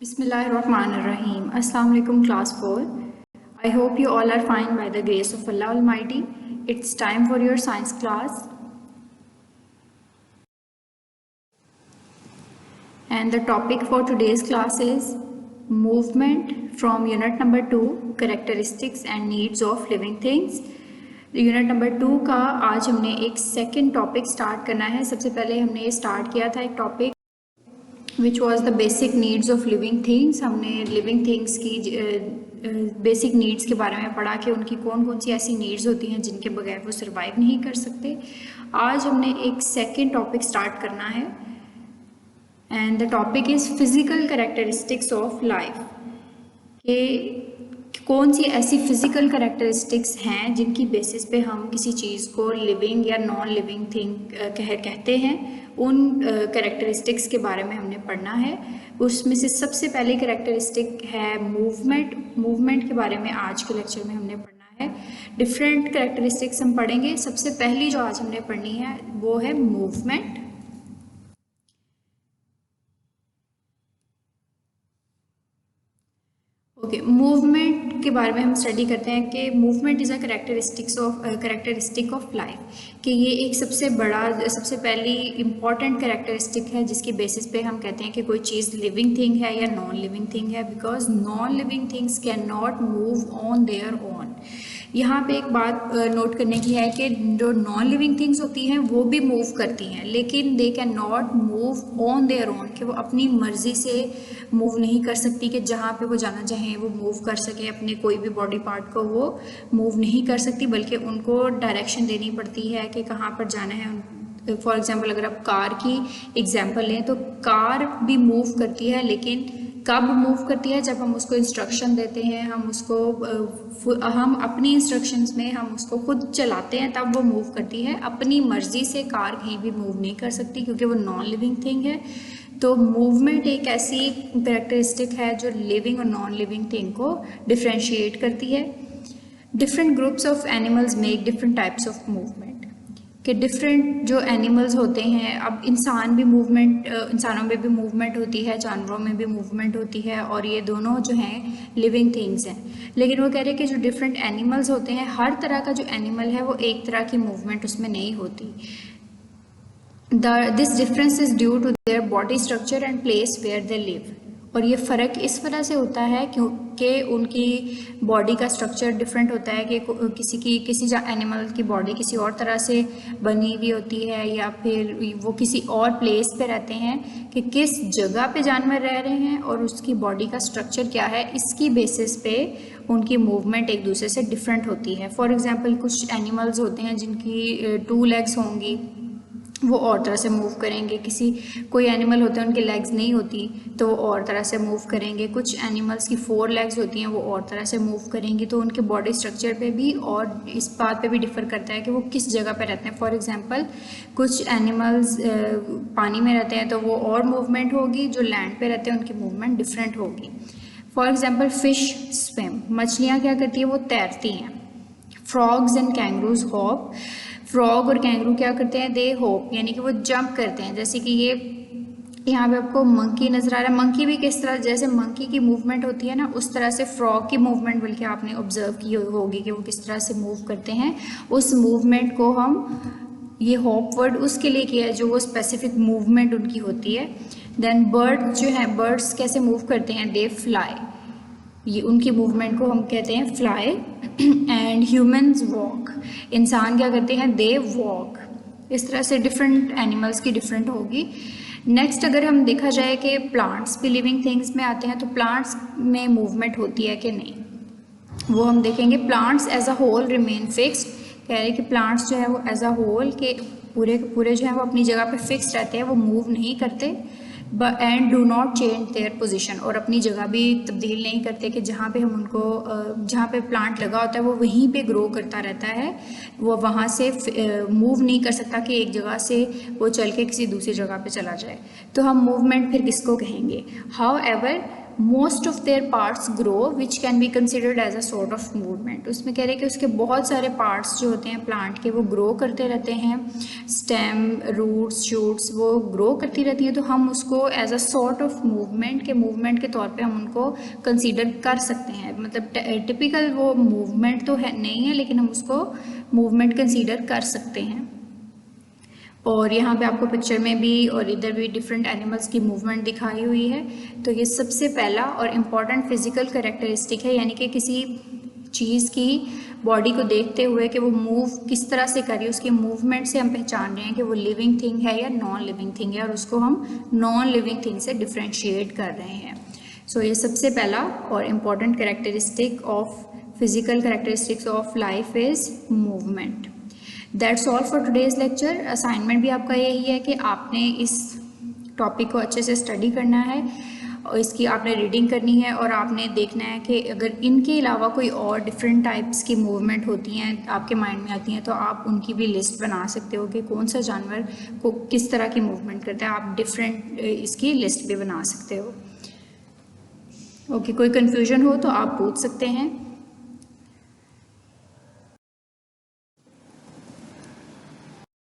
Bismillahirrahmanirrahim. Assalamu alaikum class 4. I hope you all are fine by the grace of Allah Almighty. It's time for your science class. And the topic for today's class is movement from unit number 2, characteristics and needs of living things. Unit number 2 का आज हमने एक second topic start करना है। सबसे पहले हमने ये स्टार्ट किया था एक topic which was the basic needs of living things. हमने लिविंग थिंग्स की बेसिक नीड्स के बारे में पढ़ा कि उनकी कौन कौन सी ऐसी नीड्स होती हैं जिनके बगैर वो सर्वाइव नहीं कर सकते। आज हमने एक सेकंड टॉपिक स्टार्ट करना है and the topic is physical characteristics of life. कि कौन सी ऐसी फिज़िकल कैरेक्टरिस्टिक्स हैं जिनकी बेसिस पे हम किसी चीज़ को लिविंग या नॉन लिविंग थिंग कहते हैं। उन कैरेक्टरिस्टिक्स के बारे में हमने पढ़ना है। उसमें से सबसे पहली कैरेक्टरिस्टिक है मूवमेंट। मूवमेंट के बारे में आज के लेक्चर में हमने पढ़ना है। डिफरेंट कैरेक्टरिस्टिक्स हम पढ़ेंगे। सबसे पहली जो आज हमने पढ़नी है वो है मूवमेंट। ओके, मूवमेंट के बारे में हम स्टडी करते हैं कि movement is a characteristic of life. कि ये एक सबसे पहली इम्पॉर्टेंट कैरेक्टरिस्टिक है जिसकी बेसिस पे हम कहते हैं कि कोई चीज़ लिविंग थिंग है या नॉन लिविंग थिंग है। Because non living things can not move on their own. यहाँ पे एक बात नोट करने की है कि जो नॉन लिविंग थिंग्स होती हैं वो भी मूव करती हैं, लेकिन they can not move on their own. कि वो अपनी मर्जी से मूव नहीं कर सकती कि जहाँ पे वो जाना चाहें वो मूव कर सके। अपने कोई भी बॉडी पार्ट को वो मूव नहीं कर सकती, बल्कि उनको डायरेक्शन देनी पड़ती है कि कहाँ पर जाना है। फॉर एग्जाम्पल अगर आप कार की एग्जाम्पल लें तो कार भी मूव करती है, लेकिन कब मूव करती है? जब हम उसको इंस्ट्रक्शन देते हैं, हम अपनी इंस्ट्रक्शंस में हम उसको खुद चलाते हैं, तब वो मूव करती है। अपनी मर्जी से कार कहीं भी मूव नहीं कर सकती क्योंकि वो नॉन लिविंग थिंग है। तो मूवमेंट एक ऐसी कैरेक्टरिस्टिक है जो लिविंग और नॉन लिविंग थिंग को डिफ्रेंशिएट करती है। Different groups of animals make different types of movement. कि डिफरेंट जो एनिमल्स होते हैं, अब इंसानों में भी मूवमेंट होती है, जानवरों में भी मूवमेंट होती है, और ये दोनों जो हैं लिविंग थिंग्स हैं। लेकिन वो कह रहे हैं कि जो डिफरेंट एनिमल्स होते हैं, हर तरह का जो एनिमल है वो एक तरह की मूवमेंट उसमें नहीं होती। This difference is due to their body structure and place where they live. और ये फ़र्क इस वजह से होता है क्योंकि उनकी बॉडी का स्ट्रक्चर डिफरेंट होता है। कि किसी एनिमल की बॉडी किसी और तरह से बनी हुई होती है, या फिर वो किसी और प्लेस पे रहते हैं। कि किस जगह पे जानवर रह रहे हैं और उसकी बॉडी का स्ट्रक्चर क्या है, इसकी बेसिस पे उनकी मूवमेंट एक दूसरे से डिफरेंट होती है। फॉर एग्जांपल कुछ एनिमल्स होते हैं जिनकी 2 लेग्स होंगी, वो और तरह से मूव करेंगे। कोई एनिमल होते हैं उनकी लेग्स नहीं होती तो वो और तरह से मूव करेंगे। कुछ एनिमल्स की 4 लेग्स होती हैं, वो और तरह से मूव करेंगी। तो उनके बॉडी स्ट्रक्चर पे भी और इस बात पे भी डिफ़र करता है कि वो किस जगह पे रहते हैं। फॉर एग्जांपल कुछ एनिमल्स पानी में रहते हैं तो वो और मूवमेंट होगी, जो लैंड पे रहते हैं उनकी मूवमेंट डिफरेंट होगी। फॉर एग्जाम्पल फिश स्विम, मछलियाँ क्या करती हैं, वो तैरती हैं। Frogs and kangaroos hop, frog और कैंगरू क्या करते हैं, दे होप, यानी कि वो जंप करते हैं। जैसे कि ये यहाँ पे आपको मंकी नज़र आ रहा है। मंकी भी किस तरह, जैसे मंकी की मूवमेंट होती है ना, उस तरह से फ्रॉग की मूवमेंट बल्कि आपने ऑब्जर्व की होगी कि वो किस तरह से मूव करते हैं। उस मूवमेंट को हम, ये होप वर्ड उसके लिए किया है जो वो स्पेसिफिक मूवमेंट उनकी होती है। देन बर्ड जो है, बर्ड्स कैसे मूव करते हैं, दे फ्लाई, ये उनकी मूवमेंट को हम कहते हैं फ्लाई। एंड ह्यूमन्स वॉक, इंसान क्या करते हैं, दे वॉक। इस तरह से डिफरेंट एनिमल्स की डिफरेंट होगी। नेक्स्ट अगर हम देखा जाए कि प्लांट्स भी लिविंग थिंग्स में आते हैं, तो प्लांट्स में मूवमेंट होती है कि नहीं, वो हम देखेंगे। Plants as a whole remain fixed, कह रहे हैं कि प्लांट्स जो है वो एज अ होल के पूरे जो है वो अपनी जगह पे फिक्स रहते हैं, वो मूव नहीं करते। And do not change their position, और अपनी जगह भी तब्दील नहीं करते। कि जहाँ पे हम उनको, जहाँ पे प्लांट लगा होता है वो वहीं पे ग्रो करता रहता है, वो वहाँ से मूव नहीं कर सकता कि एक जगह से वो चल के किसी दूसरी जगह पे चला जाए। तो हम मूवमेंट फिर किसको कहेंगे। However most of their parts grow which can be considered as a sort of movement. उसमें कह रहे हैं कि उसके बहुत सारे पार्ट्स जो होते हैं प्लांट के वो ग्रो करते रहते हैं, स्टेम, रूट्स, शूट्स वो ग्रो करती रहती हैं, तो हम उसको as a sort of movement के तौर पे हम उनको कंसीडर कर सकते हैं। मतलब टिपिकल वो मूवमेंट तो है नहीं है, लेकिन हम उसको मूवमेंट कंसीडर कर सकते हैं। और यहाँ पे आपको पिक्चर में भी और इधर भी डिफरेंट एनिमल्स की मूवमेंट दिखाई हुई है। तो ये सबसे पहला और इम्पॉर्टेंट फिजिकल कैरेक्टरिस्टिक है, यानी कि किसी चीज़ की बॉडी को देखते हुए कि वो मूव किस तरह से कर रही है, उसकी मूवमेंट से हम पहचान रहे हैं कि वो लिविंग थिंग है या नॉन लिविंग थिंग है, और उसको हम नॉन लिविंग थिंग से डिफ्रेंशिएट कर रहे हैं। सो ये सबसे पहला और important characteristic of physical characteristics of life is movement. That's all for today's lecture. Assignment भी आपका यही है कि आपने इस टॉपिक को अच्छे से स्टडी करना है और इसकी आपने रीडिंग करनी है, और आपने देखना है कि अगर इनके अलावा कोई और डिफरेंट टाइप्स की मूवमेंट होती हैं आपके माइंड में आती हैं, तो आप उनकी भी लिस्ट बना सकते हो कि कौन सा जानवर को किस तरह की मूवमेंट करता है। आप डिफरेंट इसकी लिस्ट भी बना सकते हो। ओके, कोई कन्फ्यूजन हो तो आप पूछ सकते हैं।